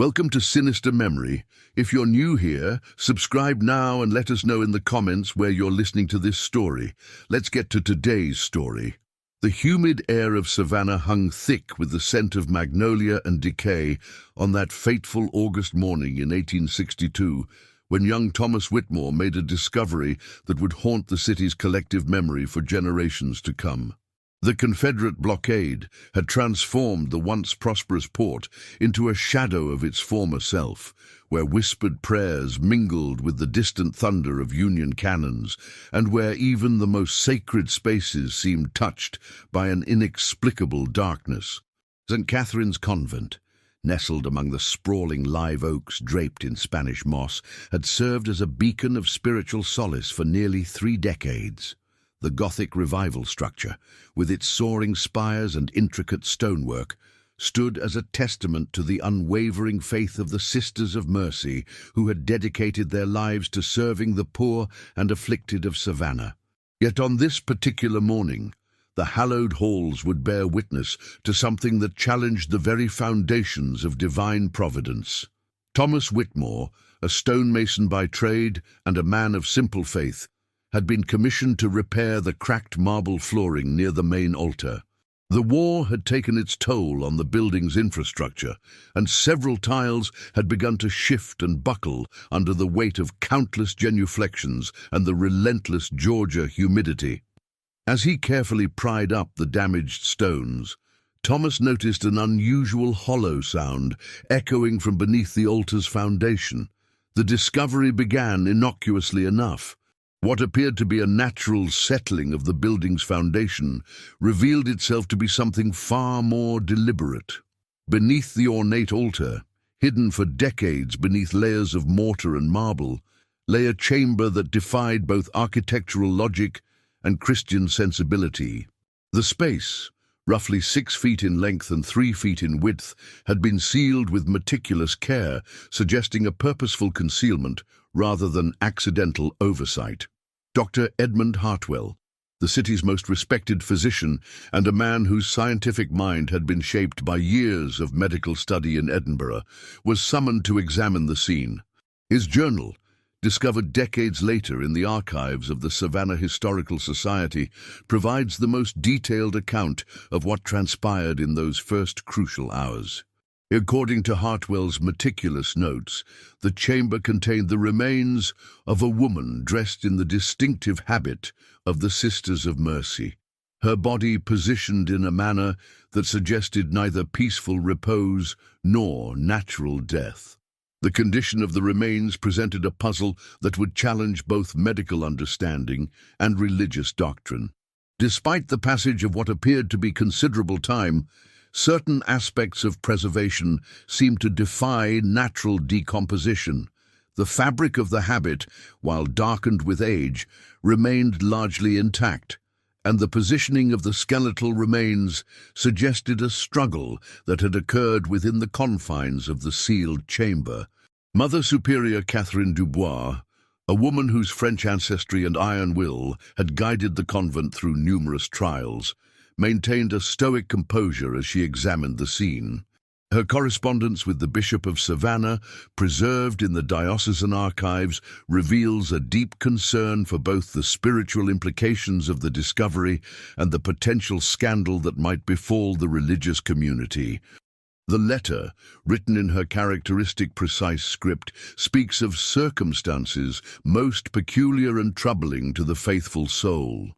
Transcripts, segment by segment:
Welcome to Sinister Memory. If you're new here, subscribe now and let us know in the comments where you're listening to this story. Let's get to today's story. The humid air of Savannah hung thick with the scent of magnolia and decay on that fateful August morning in 1862, when young Thomas Whitmore made a discovery that would haunt the city's collective memory for generations to come. The Confederate blockade had transformed the once prosperous port into a shadow of its former self, where whispered prayers mingled with the distant thunder of Union cannons, and where even the most sacred spaces seemed touched by an inexplicable darkness. St. Catherine's Convent, nestled among the sprawling live oaks draped in Spanish moss, had served as a beacon of spiritual solace for nearly 3 decades. The Gothic revival structure, with its soaring spires and intricate stonework, stood as a testament to the unwavering faith of the Sisters of Mercy, who had dedicated their lives to serving the poor and afflicted of Savannah. Yet on this particular morning, the hallowed halls would bear witness to something that challenged the very foundations of divine providence. Thomas Whitmore, a stonemason by trade and a man of simple faith, had been commissioned to repair the cracked marble flooring near the main altar. The war had taken its toll on the building's infrastructure, and several tiles had begun to shift and buckle under the weight of countless genuflections and the relentless Georgia humidity. As he carefully pried up the damaged stones, Thomas noticed an unusual hollow sound echoing from beneath the altar's foundation. The discovery began innocuously enough. What appeared to be a natural settling of the building's foundation revealed itself to be something far more deliberate. Beneath the ornate altar, hidden for decades beneath layers of mortar and marble, lay a chamber that defied both architectural logic and Christian sensibility. The space, roughly 6 feet in length and 3 feet in width, had been sealed with meticulous care, suggesting a purposeful concealment rather than accidental oversight. Dr. Edmund Hartwell, the city's most respected physician and a man whose scientific mind had been shaped by years of medical study in Edinburgh, was summoned to examine the scene. His journal, discovered decades later in the archives of the Savannah Historical Society, provides the most detailed account of what transpired in those first crucial hours. According to Hartwell's meticulous notes, the chamber contained the remains of a woman dressed in the distinctive habit of the Sisters of Mercy, her body positioned in a manner that suggested neither peaceful repose nor natural death. The condition of the remains presented a puzzle that would challenge both medical understanding and religious doctrine. Despite the passage of what appeared to be considerable time, certain aspects of preservation seemed to defy natural decomposition. The fabric of the habit, while darkened with age, remained largely intact, and the positioning of the skeletal remains suggested a struggle that had occurred within the confines of the sealed chamber. Mother Superior Catherine Dubois, a woman whose French ancestry and iron will had guided the convent through numerous trials, maintained a stoic composure as she examined the scene. Her correspondence with the Bishop of Savannah, preserved in the diocesan archives, reveals a deep concern for both the spiritual implications of the discovery and the potential scandal that might befall the religious community. The letter, written in her characteristic precise script, speaks of circumstances most peculiar and troubling to the faithful soul.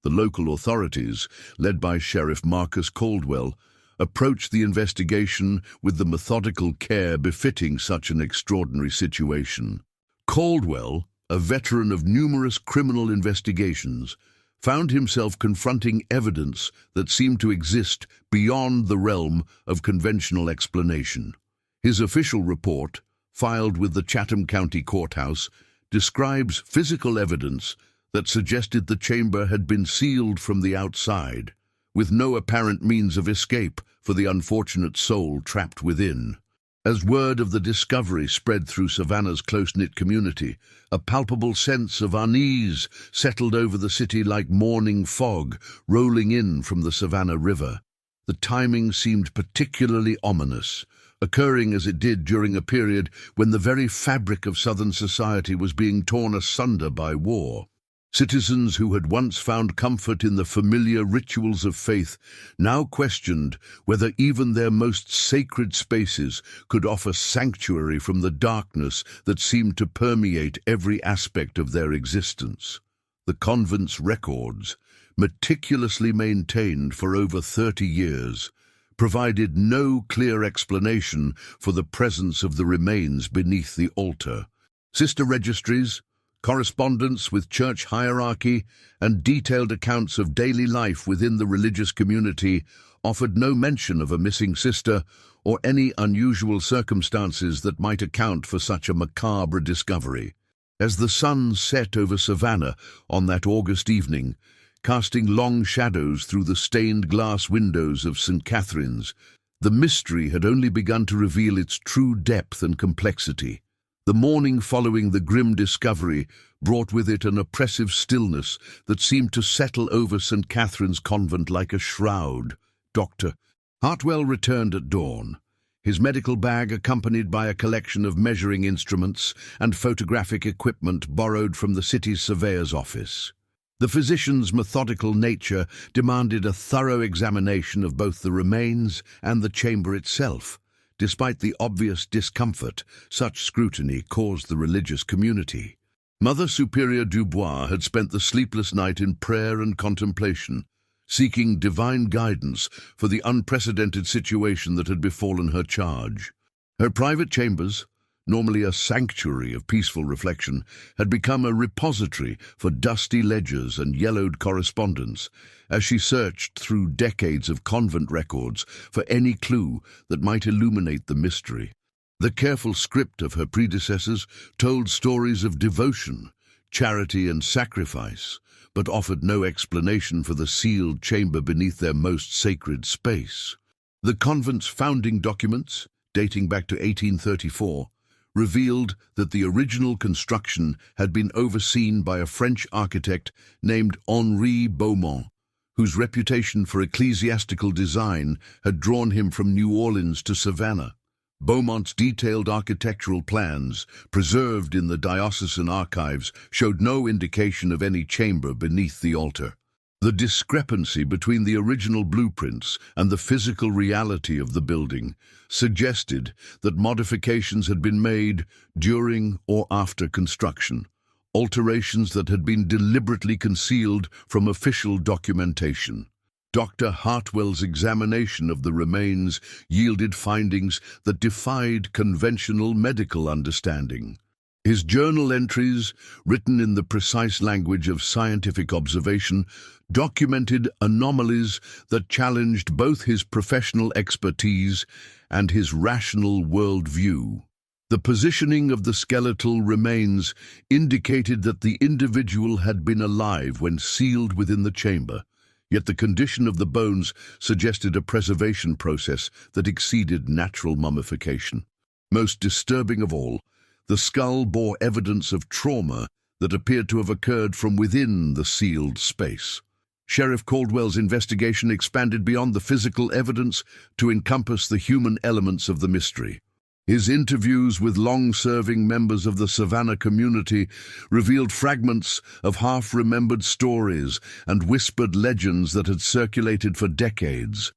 The local authorities, led by Sheriff Marcus Caldwell, approached the investigation with the methodical care befitting such an extraordinary situation. Caldwell, a veteran of numerous criminal investigations, found himself confronting evidence that seemed to exist beyond the realm of conventional explanation. His official report, filed with the Chatham County Courthouse, describes physical evidence that suggested the chamber had been sealed from the outside, with no apparent means of escape for the unfortunate soul trapped within. As word of the discovery spread through Savannah's close-knit community, a palpable sense of unease settled over the city like morning fog rolling in from the Savannah River. The timing seemed particularly ominous. occurring as it did during a period when the very fabric of Southern society was being torn asunder by war. Citizens who had once found comfort in the familiar rituals of faith now questioned whether even their most sacred spaces could offer sanctuary from the darkness that seemed to permeate every aspect of their existence. The convent's records, meticulously maintained for over 30 years, provided no clear explanation for the presence of the remains beneath the altar. Sister registries, correspondence with church hierarchy, and detailed accounts of daily life within the religious community offered no mention of a missing sister or any unusual circumstances that might account for such a macabre discovery. As the sun set over Savannah on that August evening, casting long shadows through the stained glass windows of St. Catherine's, the mystery had only begun to reveal its true depth and complexity. The morning following the grim discovery brought with it an oppressive stillness that seemed to settle over St. Catherine's convent like a shroud. Dr. Hartwell returned at dawn, his medical bag accompanied by a collection of measuring instruments and photographic equipment borrowed from the city's surveyor's office. The physician's methodical nature demanded a thorough examination of both the remains and the chamber itself. Despite the obvious discomfort such scrutiny caused the religious community. Mother Superior Dubois had spent the sleepless night in prayer and contemplation, seeking divine guidance for the unprecedented situation that had befallen her charge. Her private chambers, normally a sanctuary of peaceful reflection, had become a repository for dusty ledgers and yellowed correspondence as she searched through decades of convent records for any clue that might illuminate the mystery. The careful script of her predecessors told stories of devotion, charity, and sacrifice, but offered no explanation for the sealed chamber beneath their most sacred space. The convent's founding documents, dating back to 1834, revealed that the original construction had been overseen by a French architect named Henri Beaumont, whose reputation for ecclesiastical design had drawn him from New Orleans to Savannah. Beaumont's detailed architectural plans, preserved in the diocesan archives, showed no indication of any chamber beneath the altar. The discrepancy between the original blueprints and the physical reality of the building suggested that modifications had been made during or after construction, alterations that had been deliberately concealed from official documentation. Dr. Hartwell's examination of the remains yielded findings that defied conventional medical understanding. His journal entries, written in the precise language of scientific observation, documented anomalies that challenged both his professional expertise and his rational worldview. The positioning of the skeletal remains indicated that the individual had been alive when sealed within the chamber, yet the condition of the bones suggested a preservation process that exceeded natural mummification. Most disturbing of all, the skull bore evidence of trauma that appeared to have occurred from within the sealed space. Sheriff Caldwell's investigation expanded beyond the physical evidence to encompass the human elements of the mystery. His interviews with long-serving members of the Savannah community revealed fragments of half-remembered stories and whispered legends that had circulated for decades.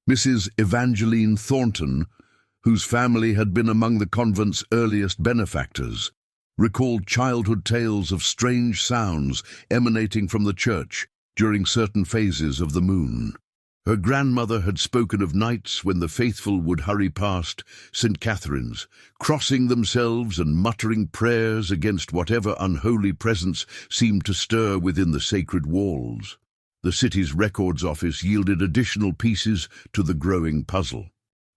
Mrs. Evangeline Thornton, whose family had been among the convent's earliest benefactors, recalled childhood tales of strange sounds emanating from the church during certain phases of the moon. Her grandmother had spoken of nights when the faithful would hurry past St. Catherine's, crossing themselves and muttering prayers against whatever unholy presence seemed to stir within the sacred walls. The city's records office yielded additional pieces to the growing puzzle.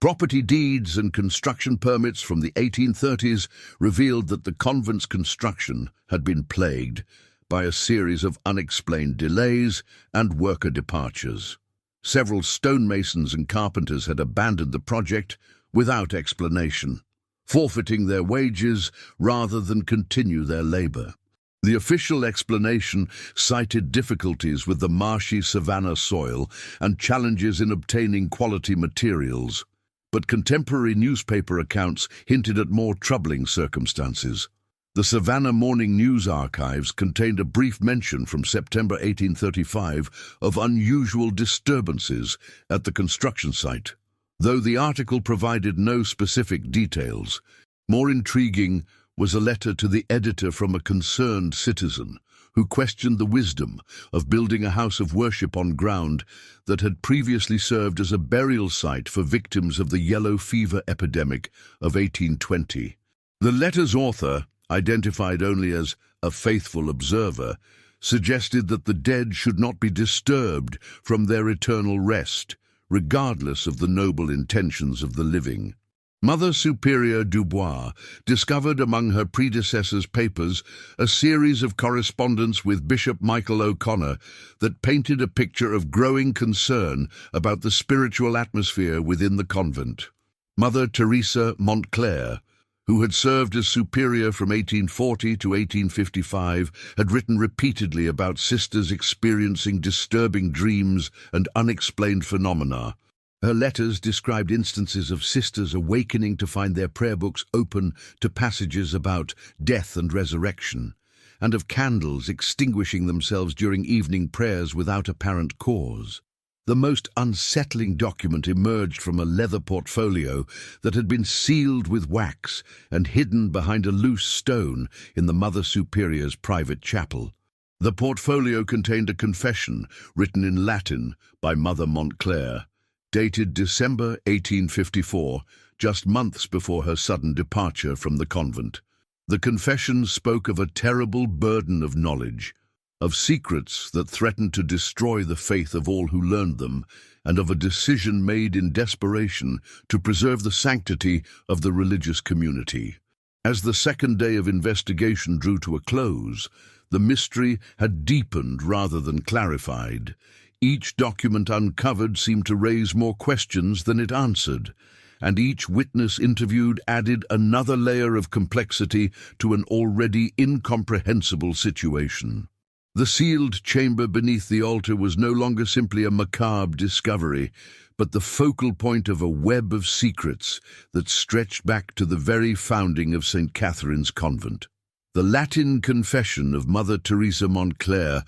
Property deeds and construction permits from the 1830s revealed that the convent's construction had been plagued by a series of unexplained delays and worker departures. Several stonemasons and carpenters had abandoned the project without explanation, forfeiting their wages rather than continue their labor. The official explanation cited difficulties with the marshy Savannah soil and challenges in obtaining quality materials. but contemporary newspaper accounts hinted at more troubling circumstances. The Savannah Morning News archives contained a brief mention from September 1835 of unusual disturbances at the construction site. Though the article provided no specific details, more intriguing was a letter to the editor from a concerned citizen who questioned the wisdom of building a house of worship on ground that had previously served as a burial site for victims of the yellow fever epidemic of 1820. The letter's author, identified only as a faithful observer, suggested that the dead should not be disturbed from their eternal rest, regardless of the noble intentions of the living. Mother Superior Dubois discovered among her predecessor's papers a series of correspondence with Bishop Michael O'Connor that painted a picture of growing concern about the spiritual atmosphere within the convent. Mother Teresa Montclair, who had served as superior from 1840 to 1855, had written repeatedly about sisters experiencing disturbing dreams and unexplained phenomena. Her letters described instances of sisters awakening to find their prayer books open to passages about death and resurrection, and of candles extinguishing themselves during evening prayers without apparent cause. The most unsettling document emerged from a leather portfolio that had been sealed with wax and hidden behind a loose stone in the Mother Superior's private chapel. The portfolio contained a confession written in Latin by Mother Montclair, dated December 1854, just months before her sudden departure from the convent. The confession spoke of a terrible burden of knowledge, of secrets that threatened to destroy the faith of all who learned them, and of a decision made in desperation to preserve the sanctity of the religious community. As the second day of investigation drew to a close, the mystery had deepened rather than clarified. Each document uncovered seemed to raise more questions than it answered, and each witness interviewed added another layer of complexity to an already incomprehensible situation. The sealed chamber beneath the altar was no longer simply a macabre discovery, but the focal point of a web of secrets that stretched back to the very founding of St. Catherine's Convent. The Latin confession of Mother Teresa Montclair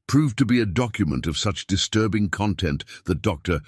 proved to be a document of such disturbing content that Dr.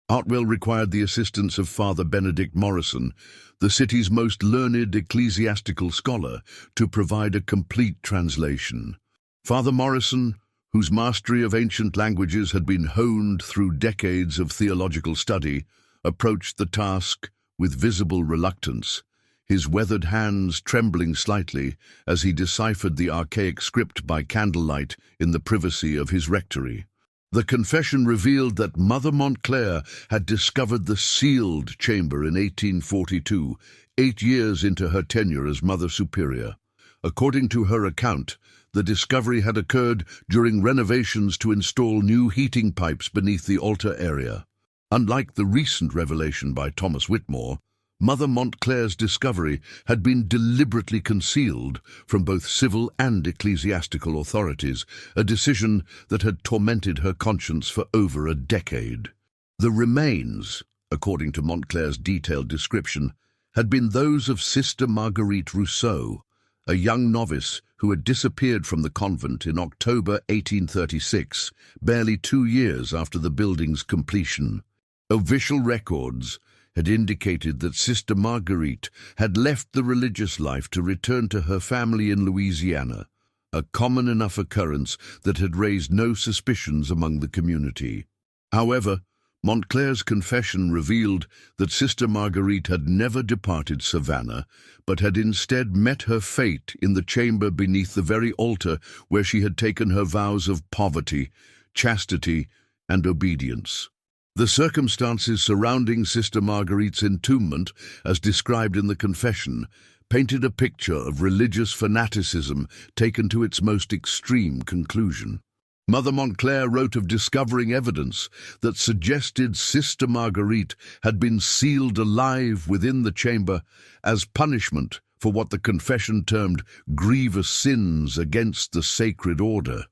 Artwell required the assistance of Father Benedict Morrison, the city's most learned ecclesiastical scholar, to provide a complete translation. Father Morrison, whose mastery of ancient languages had been honed through decades of theological study, approached the task with visible reluctance, his weathered hands trembling slightly as he deciphered the archaic script by candlelight in the privacy of his rectory. The confession revealed that Mother Montclair had discovered the sealed chamber in 1842, 8 years into her tenure as Mother Superior. According to her account, the discovery had occurred during renovations to install new heating pipes beneath the altar area. Unlike the recent revelation by Thomas Whitmore, Mother Montclair's discovery had been deliberately concealed from both civil and ecclesiastical authorities, a decision that had tormented her conscience for over a decade. The remains, according to Montclair's detailed description, had been those of Sister Marguerite Rousseau, a young novice who had disappeared from the convent in October 1836, barely 2 years after the building's completion. Official records had indicated that Sister Marguerite had left the religious life to return to her family in Louisiana, a common enough occurrence that had raised no suspicions among the community. However, Montclair's confession revealed that Sister Marguerite had never departed Savannah, but had instead met her fate in the chamber beneath the very altar where she had taken her vows of poverty, chastity, and obedience. The circumstances surrounding Sister Marguerite's entombment, as described in the confession, painted a picture of religious fanaticism taken to its most extreme conclusion. Mother Montclair wrote of discovering evidence that suggested Sister Marguerite had been sealed alive within the chamber as punishment for what the confession termed grievous sins against the sacred order.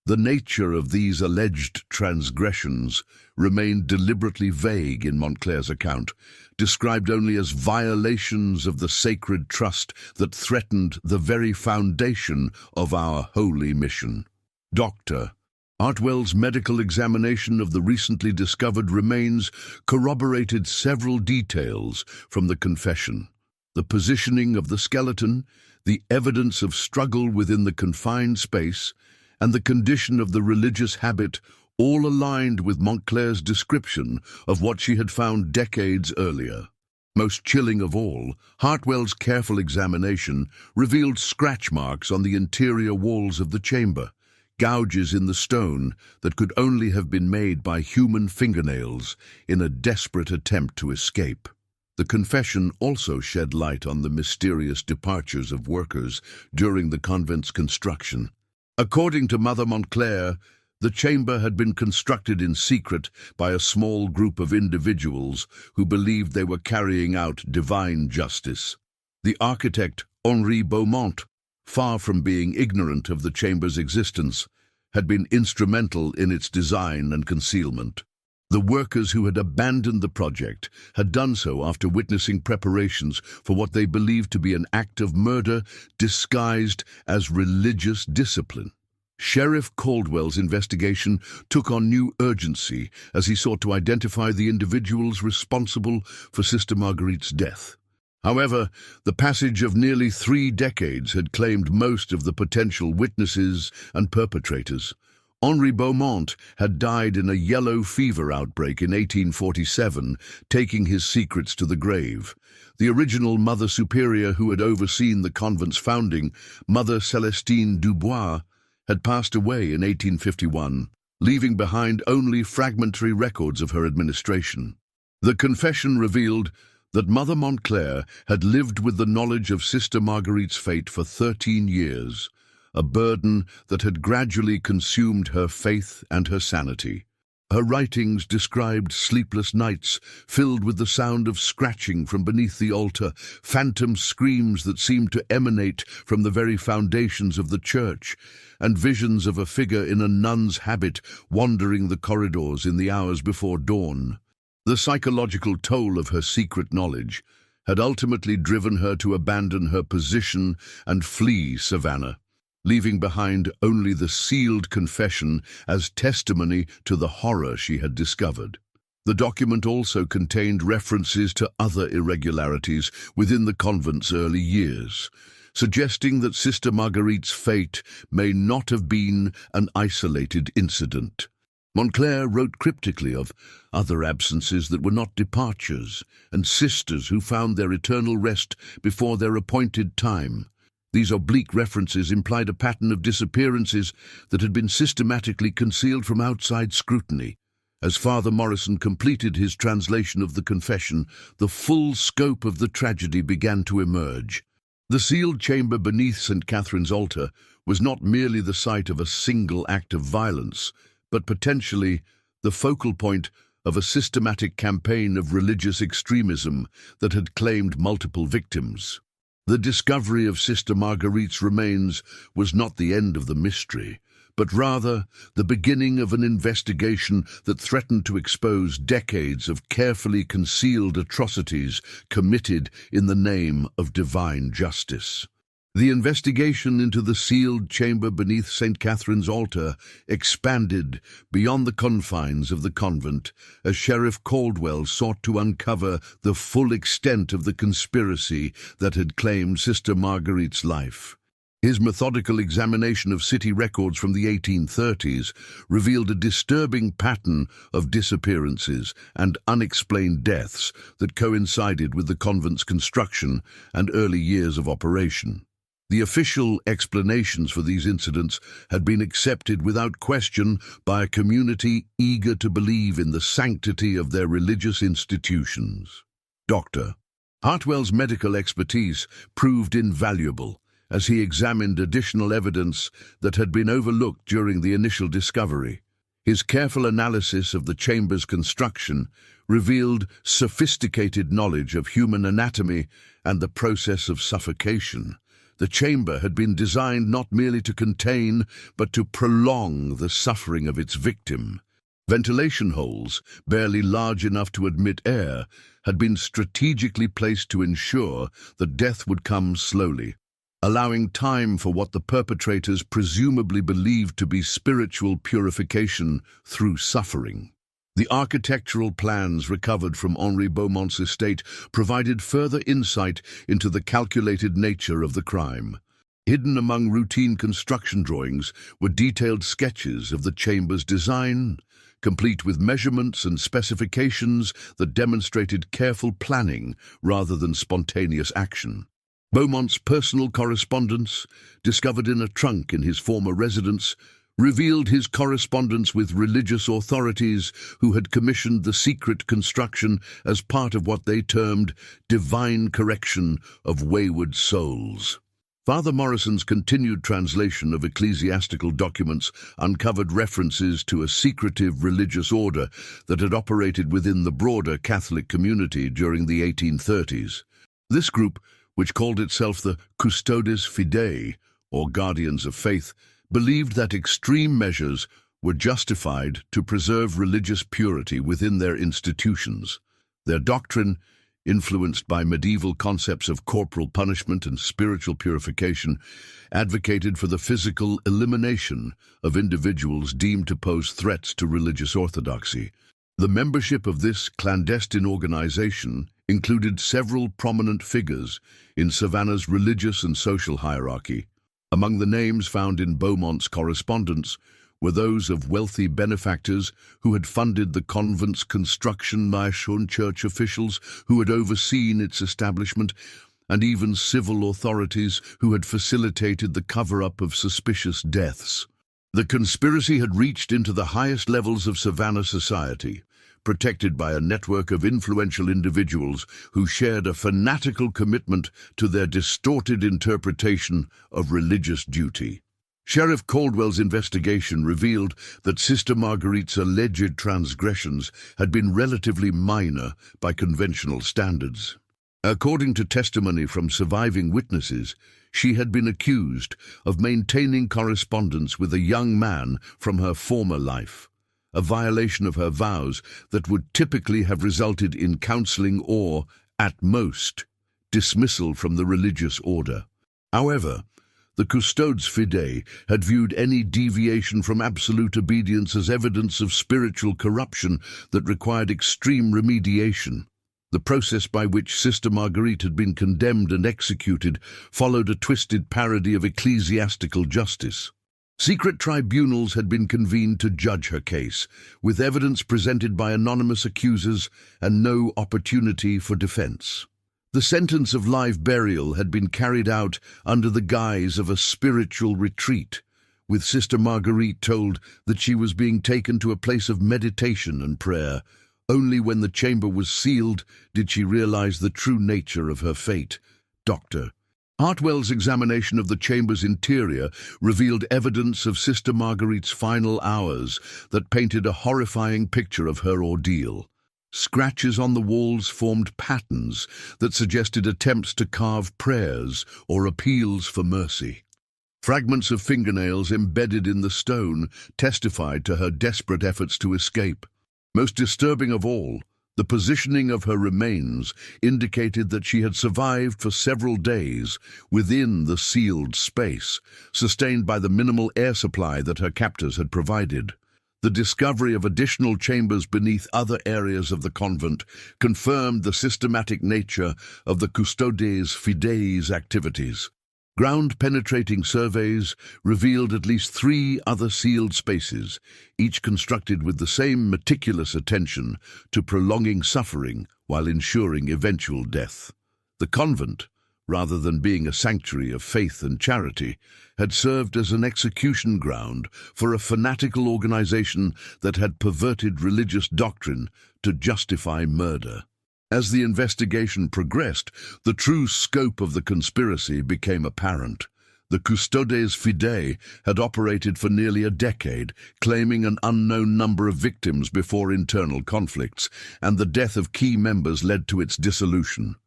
The nature of these alleged transgressions remained deliberately vague in Montclair's account, described only as violations of the sacred trust that threatened the very foundation of our holy mission. Dr. Hartwell's medical examination of the recently discovered remains corroborated several details from the confession. The positioning of the skeleton, the evidence of struggle within the confined space, and the condition of the religious habit all aligned with Montclair's description of what she had found decades earlier. Most chilling of all, Hartwell's careful examination revealed scratch marks on the interior walls of the chamber, gouges in the stone that could only have been made by human fingernails in a desperate attempt to escape. The confession also shed light on the mysterious departures of workers during the convent's construction. According to Mother Montclair, the chamber had been constructed in secret by a small group of individuals who believed they were carrying out divine justice. The architect, Henri Beaumont, far from being ignorant of the chamber's existence, had been instrumental in its design and concealment. The workers who had abandoned the project had done so after witnessing preparations for what they believed to be an act of murder disguised as religious discipline. Sheriff Caldwell's investigation took on new urgency as he sought to identify the individuals responsible for Sister Marguerite's death. However, the passage of nearly 3 decades had claimed most of the potential witnesses and perpetrators. Henri Beaumont had died in a yellow fever outbreak in 1847, taking his secrets to the grave. The original Mother Superior who had overseen the convent's founding, Mother Celestine Dubois, had passed away in 1851, leaving behind only fragmentary records of her administration. The confession revealed that Mother Montclair had lived with the knowledge of Sister Marguerite's fate for 13 years, a burden that had gradually consumed her faith and her sanity. Her writings described sleepless nights filled with the sound of scratching from beneath the altar, phantom screams that seemed to emanate from the very foundations of the church, and visions of a figure in a nun's habit wandering the corridors in the hours before dawn. The psychological toll of her secret knowledge had ultimately driven her to abandon her position and flee Savannah, leaving behind only the sealed confession as testimony to the horror she had discovered. The document also contained references to other irregularities within the convent's early years, suggesting that Sister Marguerite's fate may not have been an isolated incident. Montclair wrote cryptically of other absences that were not departures, and sisters who found their eternal rest before their appointed time. These oblique references implied a pattern of disappearances that had been systematically concealed from outside scrutiny. As Father Morrison completed his translation of the confession, the full scope of the tragedy began to emerge. The sealed chamber beneath St. Catherine's altar was not merely the site of a single act of violence, but potentially the focal point of a systematic campaign of religious extremism that had claimed multiple victims. The discovery of Sister Marguerite's remains was not the end of the mystery, but rather the beginning of an investigation that threatened to expose decades of carefully concealed atrocities committed in the name of divine justice. The investigation into the sealed chamber beneath St. Catherine's altar expanded beyond the confines of the convent as Sheriff Caldwell sought to uncover the full extent of the conspiracy that had claimed Sister Marguerite's life. His methodical examination of city records from the 1830s revealed a disturbing pattern of disappearances and unexplained deaths that coincided with the convent's construction and early years of operation. The official explanations for these incidents had been accepted without question by a community eager to believe in the sanctity of their religious institutions. Dr. Hartwell's medical expertise proved invaluable as he examined additional evidence that had been overlooked during the initial discovery. His careful analysis of the chamber's construction revealed sophisticated knowledge of human anatomy and the process of suffocation, The chamber had been designed not merely to contain, but to prolong the suffering of its victim. Ventilation holes, barely large enough to admit air, had been strategically placed to ensure that death would come slowly, allowing time for what the perpetrators presumably believed to be spiritual purification through suffering. The architectural plans recovered from Henri Beaumont's estate provided further insight into the calculated nature of the crime. Hidden among routine construction drawings were detailed sketches of the chamber's design, complete with measurements and specifications that demonstrated careful planning rather than spontaneous action. Beaumont's personal correspondence, discovered in a trunk in his former residence, revealed his correspondence with religious authorities who had commissioned the secret construction as part of what they termed divine correction of wayward souls. Father Morrison's continued translation of ecclesiastical documents uncovered references to a secretive religious order that had operated within the broader Catholic community during the 1830s. This group, which called itself the Custodes Fidei, or Guardians of Faith, believed that extreme measures were justified to preserve religious purity within their institutions. Their doctrine, influenced by medieval concepts of corporal punishment and spiritual purification, advocated for the physical elimination of individuals deemed to pose threats to religious orthodoxy. The membership of this clandestine organization included several prominent figures in Savannah's religious and social hierarchy. Among the names found in Beaumont's correspondence were those of wealthy benefactors who had funded the convent's construction, Maison church officials who had overseen its establishment, and even civil authorities who had facilitated the cover-up of suspicious deaths. The conspiracy had reached into the highest levels of Savannah society, protected by a network of influential individuals who shared a fanatical commitment to their distorted interpretation of religious duty. Sheriff Caldwell's investigation revealed that Sister Marguerite's alleged transgressions had been relatively minor by conventional standards. According to testimony from surviving witnesses, she had been accused of maintaining correspondence with a young man from her former life, a violation of her vows that would typically have resulted in counseling or, at most, dismissal from the religious order. However, the Custodes Fidei had viewed any deviation from absolute obedience as evidence of spiritual corruption that required extreme remediation. The process by which Sister Marguerite had been condemned and executed followed a twisted parody of ecclesiastical justice. Secret tribunals had been convened to judge her case, with evidence presented by anonymous accusers and no opportunity for defense. The sentence of live burial had been carried out under the guise of a spiritual retreat, with Sister Marguerite told that she was being taken to a place of meditation and prayer. Only when the chamber was sealed did she realize the true nature of her fate. Dr. Hartwell's examination of the chamber's interior revealed evidence of Sister Marguerite's final hours that painted a horrifying picture of her ordeal. Scratches on the walls formed patterns that suggested attempts to carve prayers or appeals for mercy. Fragments of fingernails embedded in the stone testified to her desperate efforts to escape. Most disturbing of all, the positioning of her remains indicated that she had survived for several days within the sealed space, sustained by the minimal air supply that her captors had provided. The discovery of additional chambers beneath other areas of the convent confirmed the systematic nature of the Custodes Fidei's activities. Ground-penetrating surveys revealed at least 3 other sealed spaces, each constructed with the same meticulous attention to prolonging suffering while ensuring eventual death. The convent, rather than being a sanctuary of faith and charity, had served as an execution ground for a fanatical organization that had perverted religious doctrine to justify murder. As the investigation progressed, the true scope of the conspiracy became apparent. The Custodes Fidei had operated for nearly a decade, claiming an unknown number of victims before internal conflicts, and the death of key members led to its dissolution.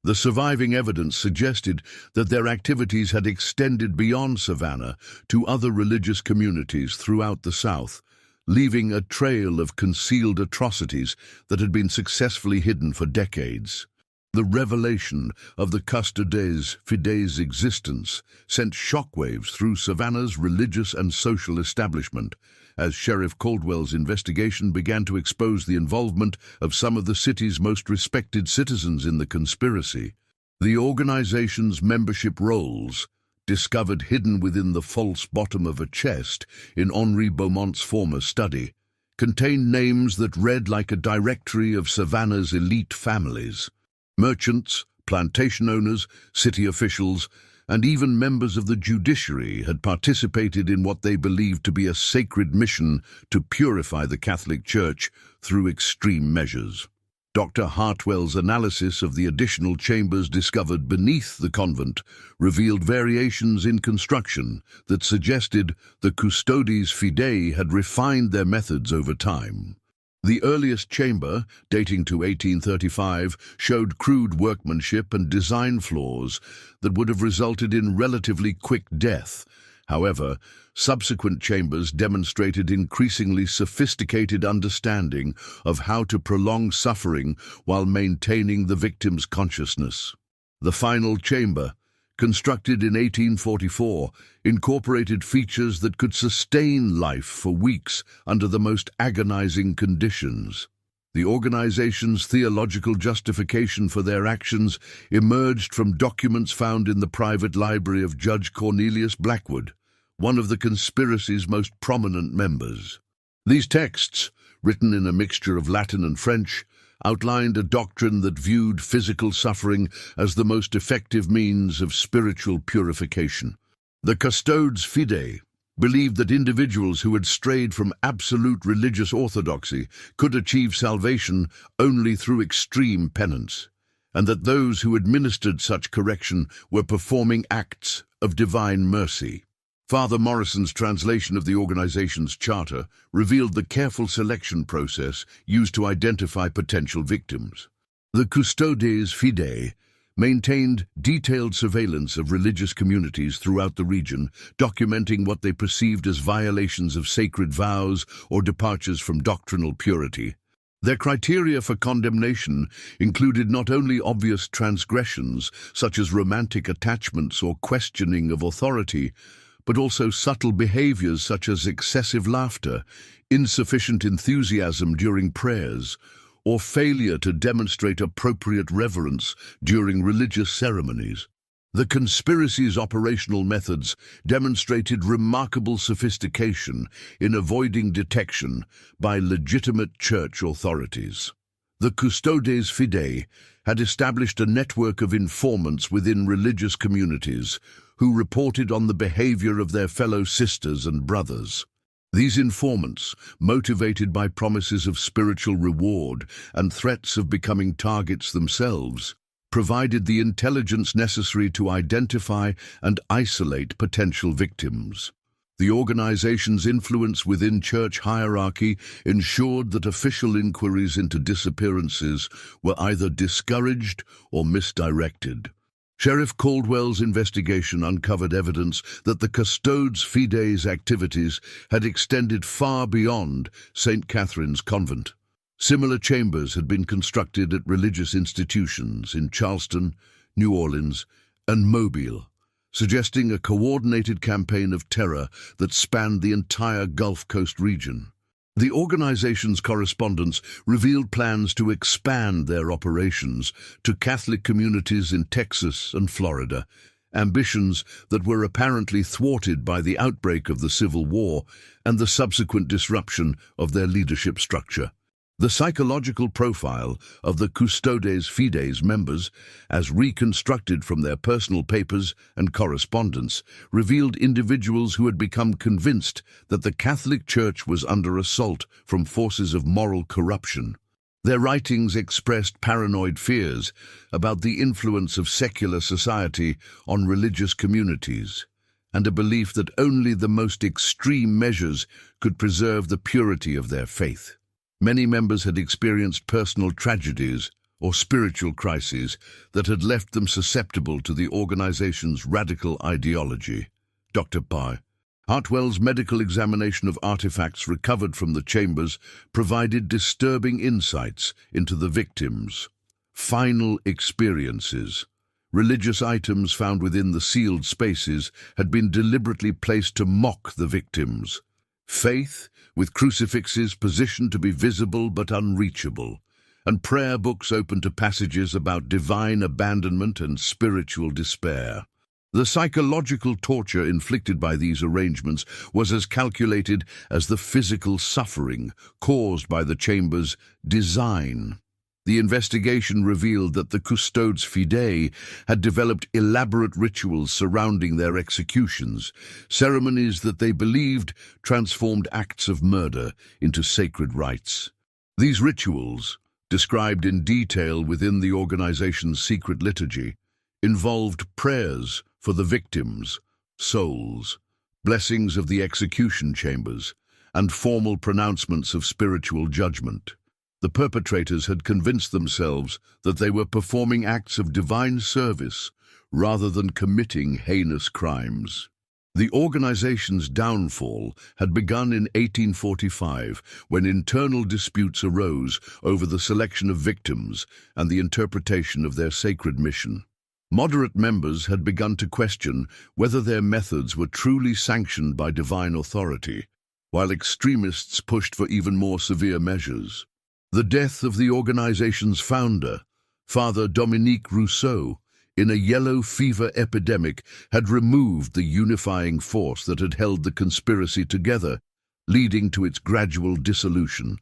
The surviving evidence suggested that their activities had extended beyond Savannah to other religious communities throughout the South, leaving a trail of concealed atrocities that had been successfully hidden for decades. The revelation of the Custodes Fides' existence sent shockwaves through Savannah's religious and social establishment, as Sheriff Caldwell's investigation began to expose the involvement of some of the city's most respected citizens in the conspiracy. The organization's membership rolls, discovered hidden within the false bottom of a chest in Henri Beaumont's former study, contained names that read like a directory of Savannah's elite families. Merchants, plantation owners, city officials, and even members of the judiciary had participated in what they believed to be a sacred mission to purify the Catholic Church through extreme measures. Dr. Hartwell's analysis of the additional chambers discovered beneath the convent revealed variations in construction that suggested the Custodes Fidei had refined their methods over time. The earliest chamber, dating to 1835, showed crude workmanship and design flaws that would have resulted in relatively quick death. However, subsequent chambers demonstrated increasingly sophisticated understanding of how to prolong suffering while maintaining the victim's consciousness. The final chamber, constructed in 1844, incorporated features that could sustain life for weeks under the most agonizing conditions. The organization's theological justification for their actions emerged from documents found in the private library of Judge Cornelius Blackwood, one of the conspiracy's most prominent members. These texts, written in a mixture of Latin and French, outlined a doctrine that viewed physical suffering as the most effective means of spiritual purification. The Custodes Fidei believed that individuals who had strayed from absolute religious orthodoxy could achieve salvation only through extreme penance, and that those who administered such correction were performing acts of divine mercy. Father Morrison's translation of the organization's charter revealed the careful selection process used to identify potential victims. The Custodes Fidei maintained detailed surveillance of religious communities throughout the region, documenting what they perceived as violations of sacred vows or departures from doctrinal purity. Their criteria for condemnation included not only obvious transgressions, such as romantic attachments or questioning of authority, but also subtle behaviors such as excessive laughter, insufficient enthusiasm during prayers, or failure to demonstrate appropriate reverence during religious ceremonies. The conspiracy's operational methods demonstrated remarkable sophistication in avoiding detection by legitimate church authorities. The Custodes Fidei had established a network of informants within religious communities who reported on the behavior of their fellow sisters and brothers. These informants, motivated by promises of spiritual reward and threats of becoming targets themselves, provided the intelligence necessary to identify and isolate potential victims. The organization's influence within church hierarchy ensured that official inquiries into disappearances were either discouraged or misdirected. Sheriff Caldwell's investigation uncovered evidence that the Custodes Fidei's activities had extended far beyond St. Catherine's Convent. Similar chambers had been constructed at religious institutions in Charleston, New Orleans, and Mobile, suggesting a coordinated campaign of terror that spanned the entire Gulf Coast region. The organization's correspondence revealed plans to expand their operations to Catholic communities in Texas and Florida, ambitions that were apparently thwarted by the outbreak of the Civil War and the subsequent disruption of their leadership structure. The psychological profile of the Custodes Fidei's members, as reconstructed from their personal papers and correspondence, revealed individuals who had become convinced that the Catholic Church was under assault from forces of moral corruption. Their writings expressed paranoid fears about the influence of secular society on religious communities, and a belief that only the most extreme measures could preserve the purity of their faith. Many members had experienced personal tragedies or spiritual crises that had left them susceptible to the organization's radical ideology. Dr. Pai. Hartwell's medical examination of artifacts recovered from the chambers provided disturbing insights into the victims' final experiences. Religious items found within the sealed spaces had been deliberately placed to mock the victims. Faith, with crucifixes positioned to be visible but unreachable, and prayer books open to passages about divine abandonment and spiritual despair. The psychological torture inflicted by these arrangements was as calculated as the physical suffering caused by the chamber's design. The investigation revealed that the custodes fidei had developed elaborate rituals surrounding their executions, ceremonies that they believed transformed acts of murder into sacred rites. These rituals, described in detail within the organization's secret liturgy, involved prayers for the victims' souls, blessings of the execution chambers, and formal pronouncements of spiritual judgment. The perpetrators had convinced themselves that they were performing acts of divine service rather than committing heinous crimes. The organization's downfall had begun in 1845 when internal disputes arose over the selection of victims and the interpretation of their sacred mission. Moderate members had begun to question whether their methods were truly sanctioned by divine authority, while extremists pushed for even more severe measures. The death of the organization's founder, Father Dominique Rousseau, in a yellow fever epidemic had removed the unifying force that had held the conspiracy together, leading to its gradual dissolution.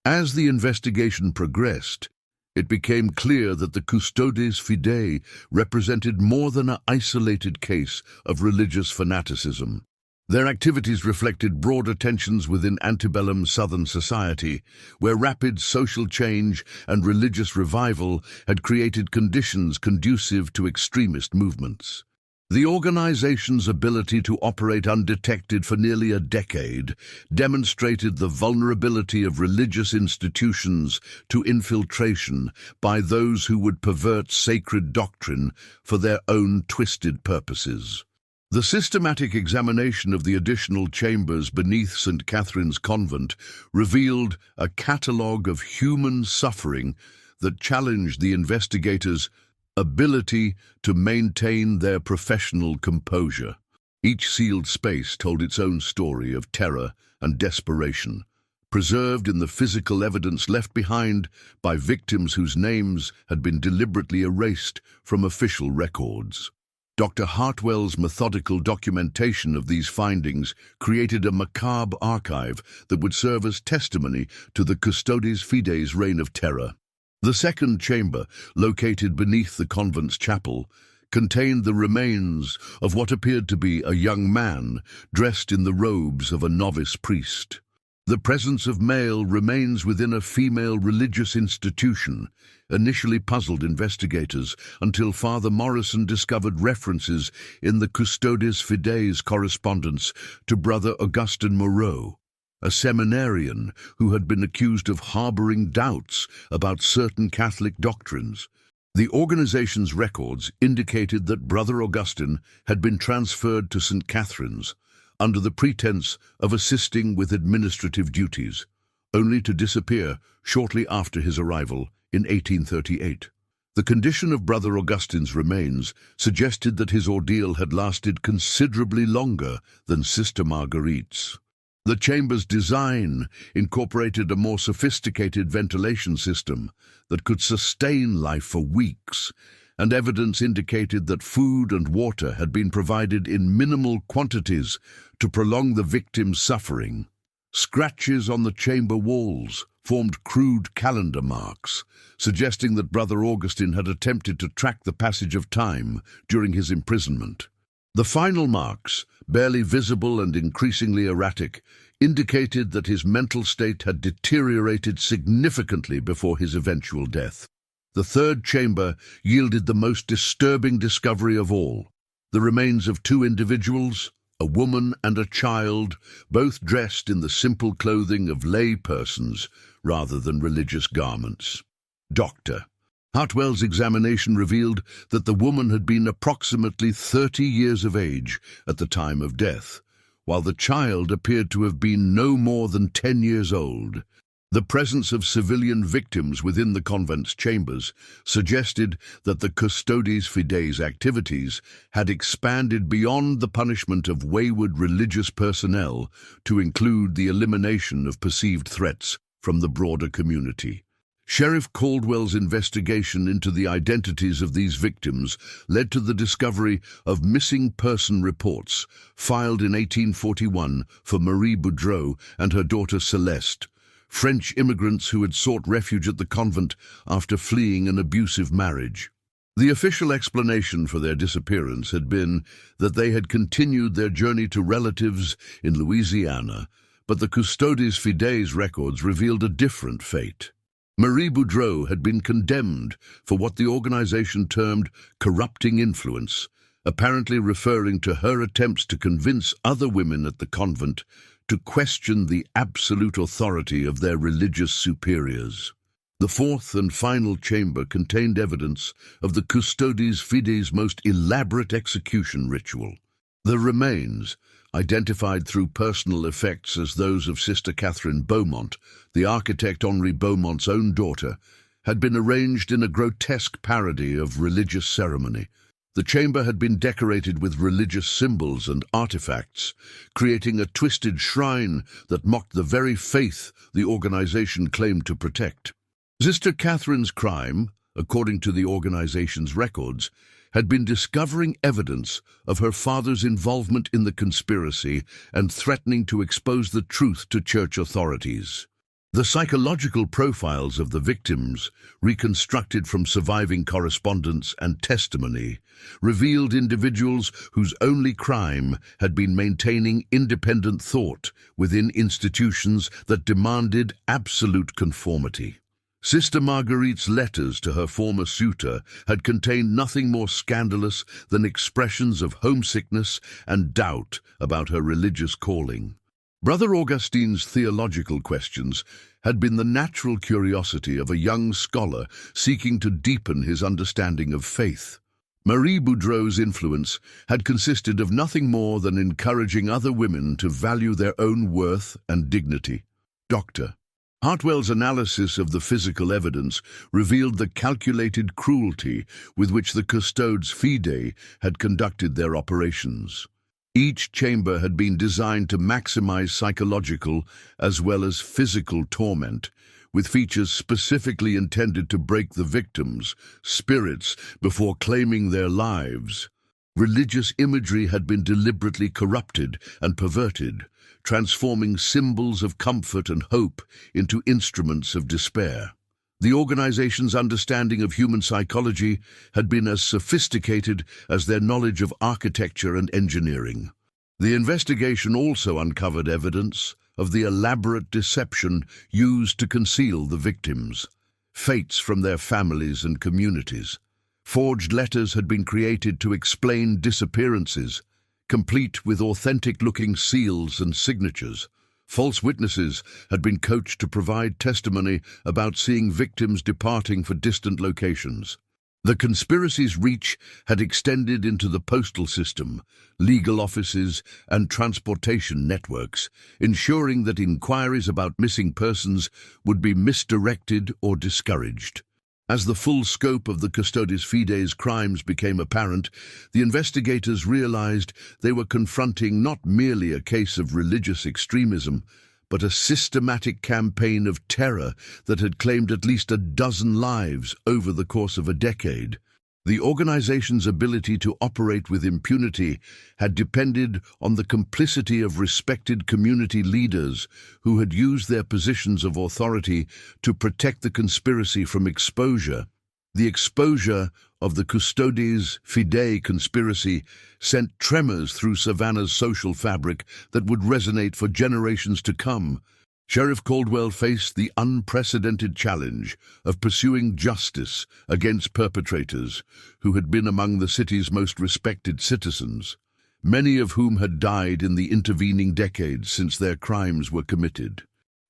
As the investigation progressed, it became clear that the custodes fidei represented more than an isolated case of religious fanaticism. Their activities reflected broader tensions within antebellum Southern society, where rapid social change and religious revival had created conditions conducive to extremist movements. The organization's ability to operate undetected for nearly a decade demonstrated the vulnerability of religious institutions to infiltration by those who would pervert sacred doctrine for their own twisted purposes. The systematic examination of the additional chambers beneath St. Catherine's Convent revealed a catalogue of human suffering that challenged the investigators' ability to maintain their professional composure. Each sealed space told its own story of terror and desperation, preserved in the physical evidence left behind by victims whose names had been deliberately erased from official records. Dr. Hartwell's methodical documentation of these findings created a macabre archive that would serve as testimony to the custodes fidei's reign of terror. The second chamber, located beneath the convent's chapel, contained the remains of what appeared to be a young man dressed in the robes of a novice priest. The presence of male remains within a female religious institution initially puzzled investigators until Father Morrison discovered references in the Custodes Fidei's correspondence to Brother Augustin Moreau, a seminarian who had been accused of harboring doubts about certain Catholic doctrines. The organization's records indicated that Brother Augustin had been transferred to St. Catherine's under the pretense of assisting with administrative duties, only to disappear shortly after his arrival in 1838. The condition of Brother Augustin's remains suggested that his ordeal had lasted considerably longer than Sister Marguerite's. The chamber's design incorporated a more sophisticated ventilation system that could sustain life for weeks, and evidence indicated that food and water had been provided in minimal quantities to prolong the victim's suffering. Scratches on the chamber walls formed crude calendar marks, suggesting that Brother Augustin had attempted to track the passage of time during his imprisonment. The final marks, barely visible and increasingly erratic, indicated that his mental state had deteriorated significantly before his eventual death. The third chamber yielded the most disturbing discovery of all: the remains of two individuals, a woman and a child, both dressed in the simple clothing of lay persons rather than religious garments. Dr. Hartwell's examination revealed that the woman had been approximately 30 years of age at the time of death, while the child appeared to have been no more than 10 years old. The presence of civilian victims within the convent's chambers suggested that the Custodes Fides activities had expanded beyond the punishment of wayward religious personnel to include the elimination of perceived threats from the broader community. Sheriff Caldwell's investigation into the identities of these victims led to the discovery of missing person reports filed in 1841 for Marie Boudreau and her daughter Celeste, French immigrants who had sought refuge at the convent after fleeing an abusive marriage. The official explanation for their disappearance had been that they had continued their journey to relatives in Louisiana, but the Custodes Fides records revealed a different fate. Marie Boudreau had been condemned for what the organization termed corrupting influence, apparently referring to her attempts to convince other women at the convent to question the absolute authority of their religious superiors. The fourth and final chamber contained evidence of the Custodes Fides' most elaborate execution ritual. The remains, identified through personal effects as those of Sister Catherine Beaumont, the architect Henri Beaumont's own daughter, had been arranged in a grotesque parody of religious ceremony. The chamber had been decorated with religious symbols and artifacts, creating a twisted shrine that mocked the very faith the organization claimed to protect. Sister Catherine's crime, according to the organization's records, had been discovering evidence of her father's involvement in the conspiracy and threatening to expose the truth to church authorities. The psychological profiles of the victims, reconstructed from surviving correspondence and testimony, revealed individuals whose only crime had been maintaining independent thought within institutions that demanded absolute conformity. Sister Marguerite's letters to her former suitor had contained nothing more scandalous than expressions of homesickness and doubt about her religious calling. Brother Augustine's theological questions had been the natural curiosity of a young scholar seeking to deepen his understanding of faith. Marie Boudreau's influence had consisted of nothing more than encouraging other women to value their own worth and dignity. Dr. Hartwell's analysis of the physical evidence revealed the calculated cruelty with which the Custodes Fides had conducted their operations. Each chamber had been designed to maximize psychological as well as physical torment, with features specifically intended to break the victims' spirits before claiming their lives. Religious imagery had been deliberately corrupted and perverted, transforming symbols of comfort and hope into instruments of despair. The organization's understanding of human psychology had been as sophisticated as their knowledge of architecture and engineering. The investigation also uncovered evidence of the elaborate deception used to conceal the victims' fates from their families and communities. Forged letters had been created to explain disappearances, complete with authentic-looking seals and signatures. False witnesses had been coached to provide testimony about seeing victims departing for distant locations. The conspiracy's reach had extended into the postal system, legal offices, and transportation networks, ensuring that inquiries about missing persons would be misdirected or discouraged. As the full scope of the Custodes Fides crimes became apparent, the investigators realized they were confronting not merely a case of religious extremism, but a systematic campaign of terror that had claimed at least a dozen lives over the course of a decade. The organization's ability to operate with impunity had depended on the complicity of respected community leaders who had used their positions of authority to protect the conspiracy from exposure. The exposure of the Custodes Fides conspiracy sent tremors through Savannah's social fabric that would resonate for generations to come. Sheriff Caldwell faced the unprecedented challenge of pursuing justice against perpetrators who had been among the city's most respected citizens, many of whom had died in the intervening decades since their crimes were committed.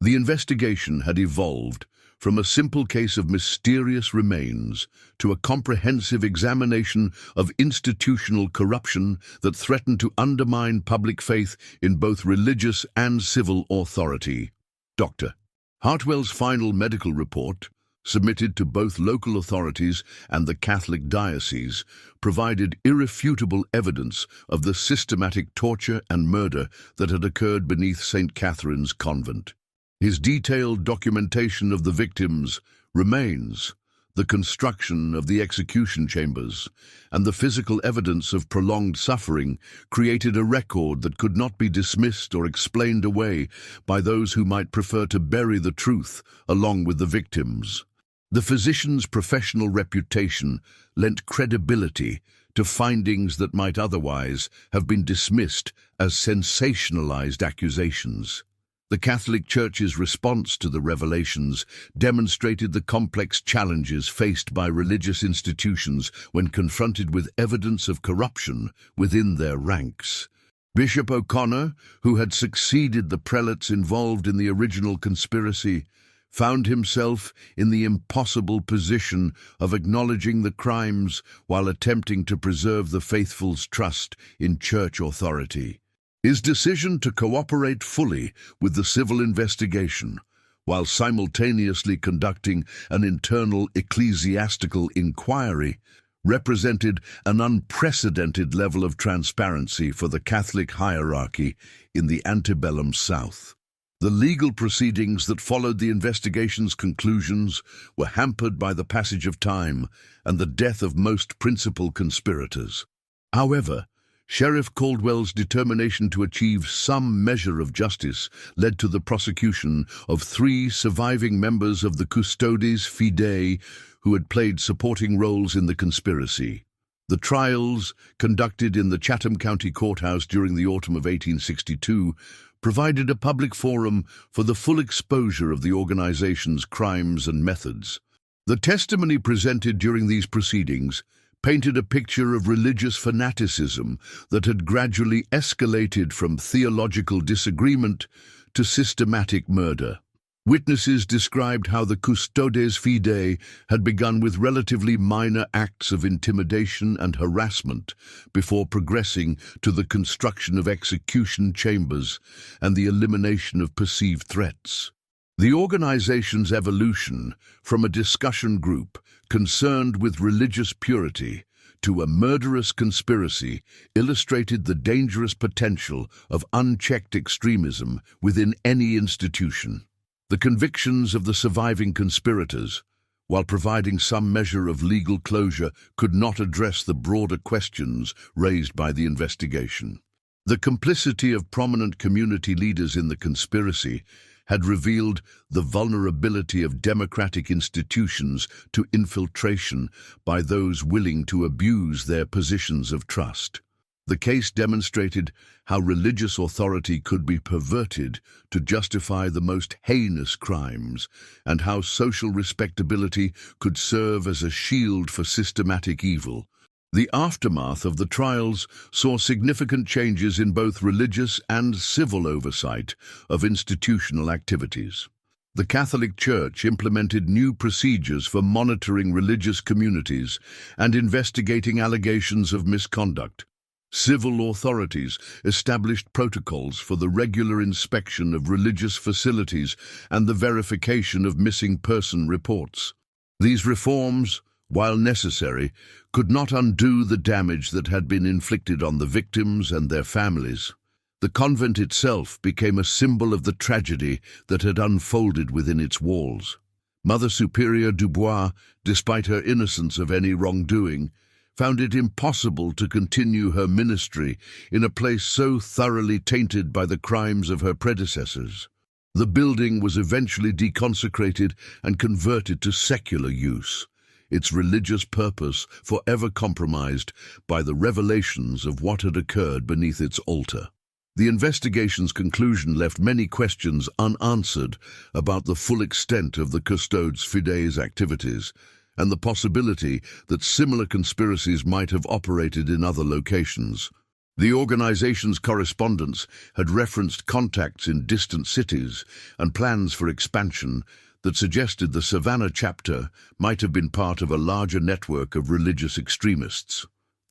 The investigation had evolved from a simple case of mysterious remains to a comprehensive examination of institutional corruption that threatened to undermine public faith in both religious and civil authority. Dr. Hartwell's final medical report, submitted to both local authorities and the Catholic diocese, provided irrefutable evidence of the systematic torture and murder that had occurred beneath St. Catherine's convent. His detailed documentation of the victims, remains, the construction of the execution chambers, and the physical evidence of prolonged suffering created a record that could not be dismissed or explained away by those who might prefer to bury the truth along with the victims. The physician's professional reputation lent credibility to findings that might otherwise have been dismissed as sensationalized accusations. The Catholic Church's response to the revelations demonstrated the complex challenges faced by religious institutions when confronted with evidence of corruption within their ranks. Bishop O'Connor, who had succeeded the prelates involved in the original conspiracy, found himself in the impossible position of acknowledging the crimes while attempting to preserve the faithful's trust in church authority. His decision to cooperate fully with the civil investigation, while simultaneously conducting an internal ecclesiastical inquiry, represented an unprecedented level of transparency for the Catholic hierarchy in the antebellum South. The legal proceedings that followed the investigation's conclusions were hampered by the passage of time and the death of most principal conspirators. However, Sheriff Caldwell's determination to achieve some measure of justice led to the prosecution of 3 surviving members of the Custodes Fidei who had played supporting roles in the conspiracy. The trials, conducted in the Chatham County Courthouse during the autumn of 1862, provided a public forum for the full exposure of the organization's crimes and methods. The testimony presented during these proceedings painted a picture of religious fanaticism that had gradually escalated from theological disagreement to systematic murder. Witnesses described how the Custodes Fidei had begun with relatively minor acts of intimidation and harassment before progressing to the construction of execution chambers and the elimination of perceived threats. The organization's evolution from a discussion group concerned with religious purity to a murderous conspiracy illustrated the dangerous potential of unchecked extremism within any institution. The convictions of the surviving conspirators, while providing some measure of legal closure, could not address the broader questions raised by the investigation. The complicity of prominent community leaders in the conspiracy had revealed the vulnerability of democratic institutions to infiltration by those willing to abuse their positions of trust. The case demonstrated how religious authority could be perverted to justify the most heinous crimes, and how social respectability could serve as a shield for systematic evil. The aftermath of the trials saw significant changes in both religious and civil oversight of institutional activities. The Catholic Church implemented new procedures for monitoring religious communities and investigating allegations of misconduct. Civil authorities established protocols for the regular inspection of religious facilities and the verification of missing person reports. These reforms, while necessary, could not undo the damage that had been inflicted on the victims and their families. The convent itself became a symbol of the tragedy that had unfolded within its walls. Mother Superior Dubois, despite her innocence of any wrongdoing, found it impossible to continue her ministry in a place so thoroughly tainted by the crimes of her predecessors. The building was eventually deconsecrated and converted to secular use, its religious purpose forever compromised by the revelations of what had occurred beneath its altar. The investigation's conclusion left many questions unanswered about the full extent of the Custodes Fidei's activities and the possibility that similar conspiracies might have operated in other locations. The organization's correspondence had referenced contacts in distant cities and plans for expansion that suggested the Savannah chapter might have been part of a larger network of religious extremists.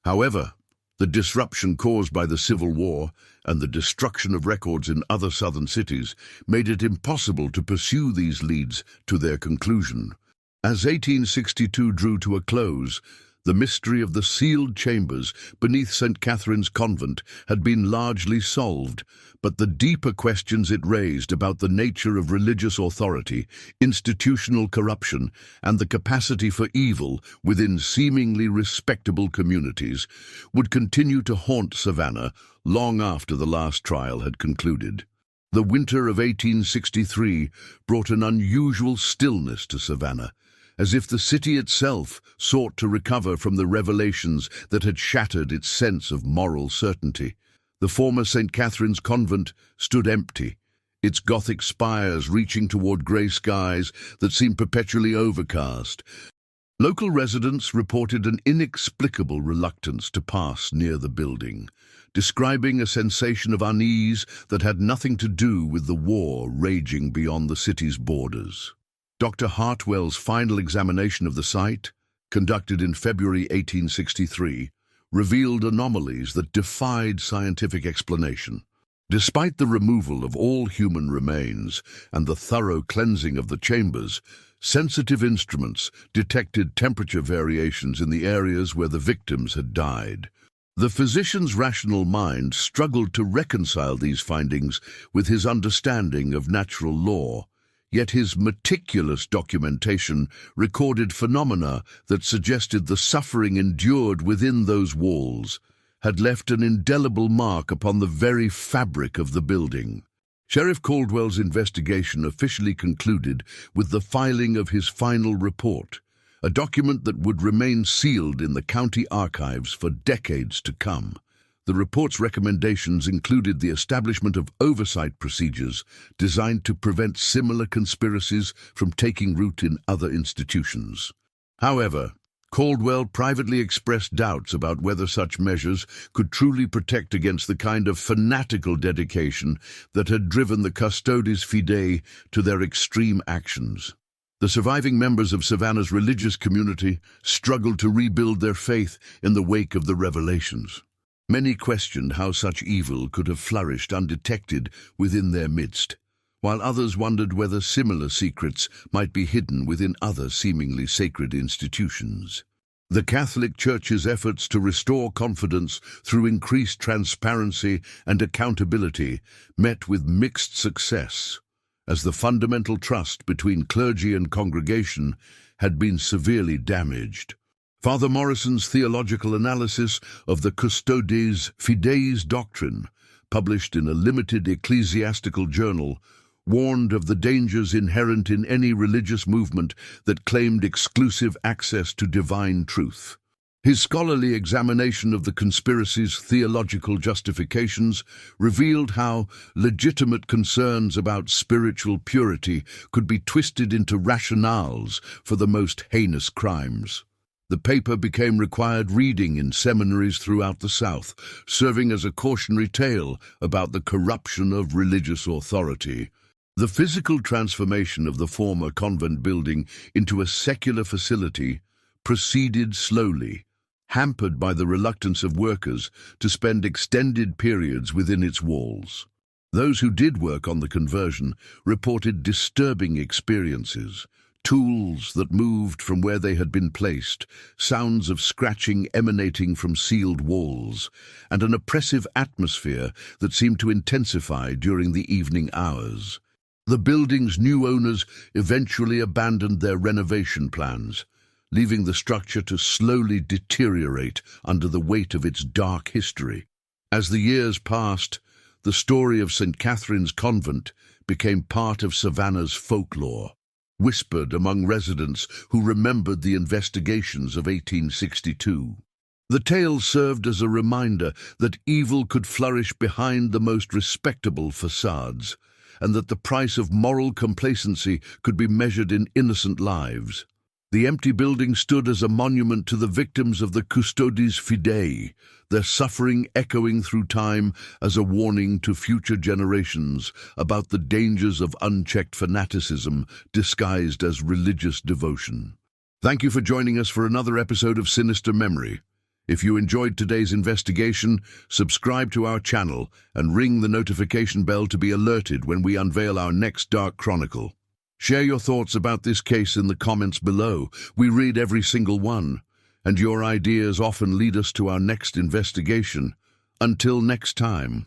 However, the disruption caused by the Civil War and the destruction of records in other southern cities made it impossible to pursue these leads to their conclusion. As 1862 drew to a close, the mystery of the sealed chambers beneath St. Catherine's Convent had been largely solved, but the deeper questions it raised about the nature of religious authority, institutional corruption, and the capacity for evil within seemingly respectable communities would continue to haunt Savannah long after the last trial had concluded. The winter of 1863 brought an unusual stillness to Savannah, as if the city itself sought to recover from the revelations that had shattered its sense of moral certainty. The former St. Catherine's Convent stood empty, its Gothic spires reaching toward grey skies that seemed perpetually overcast. Local residents reported an inexplicable reluctance to pass near the building, describing a sensation of unease that had nothing to do with the war raging beyond the city's borders. Dr. Hartwell's final examination of the site, conducted in February 1863, revealed anomalies that defied scientific explanation. Despite the removal of all human remains and the thorough cleansing of the chambers, sensitive instruments detected temperature variations in the areas where the victims had died. The physician's rational mind struggled to reconcile these findings with his understanding of natural law. Yet his meticulous documentation recorded phenomena that suggested the suffering endured within those walls had left an indelible mark upon the very fabric of the building. Sheriff Caldwell's investigation officially concluded with the filing of his final report, a document that would remain sealed in the county archives for decades to come. The report's recommendations included the establishment of oversight procedures designed to prevent similar conspiracies from taking root in other institutions. However, Caldwell privately expressed doubts about whether such measures could truly protect against the kind of fanatical dedication that had driven the Custodes Fidei to their extreme actions. The surviving members of Savannah's religious community struggled to rebuild their faith in the wake of the revelations. Many questioned how such evil could have flourished undetected within their midst, while others wondered whether similar secrets might be hidden within other seemingly sacred institutions. The Catholic Church's efforts to restore confidence through increased transparency and accountability met with mixed success, as the fundamental trust between clergy and congregation had been severely damaged. Father Morrison's theological analysis of the Custodes Fideis doctrine, published in a limited ecclesiastical journal, warned of the dangers inherent in any religious movement that claimed exclusive access to divine truth. His scholarly examination of the conspiracy's theological justifications revealed how legitimate concerns about spiritual purity could be twisted into rationales for the most heinous crimes. The paper became required reading in seminaries throughout the South, serving as a cautionary tale about the corruption of religious authority. The physical transformation of the former convent building into a secular facility proceeded slowly, hampered by the reluctance of workers to spend extended periods within its walls. Those who did work on the conversion reported disturbing experiences. Tools that moved from where they had been placed, sounds of scratching emanating from sealed walls, and an oppressive atmosphere that seemed to intensify during the evening hours. The building's new owners eventually abandoned their renovation plans, leaving the structure to slowly deteriorate under the weight of its dark history. As the years passed, the story of St. Catherine's Convent became part of Savannah's folklore, whispered among residents who remembered the investigations of 1862. The tale served as a reminder that evil could flourish behind the most respectable facades, and that the price of moral complacency could be measured in innocent lives. The empty building stood as a monument to the victims of the Custodes Fidei, their suffering echoing through time as a warning to future generations about the dangers of unchecked fanaticism disguised as religious devotion. Thank you for joining us for another episode of Sinister Memory. If you enjoyed today's investigation, subscribe to our channel and ring the notification bell to be alerted when we unveil our next dark chronicle. Share your thoughts about this case in the comments below. We read every single one, and your ideas often lead us to our next investigation. Until next time.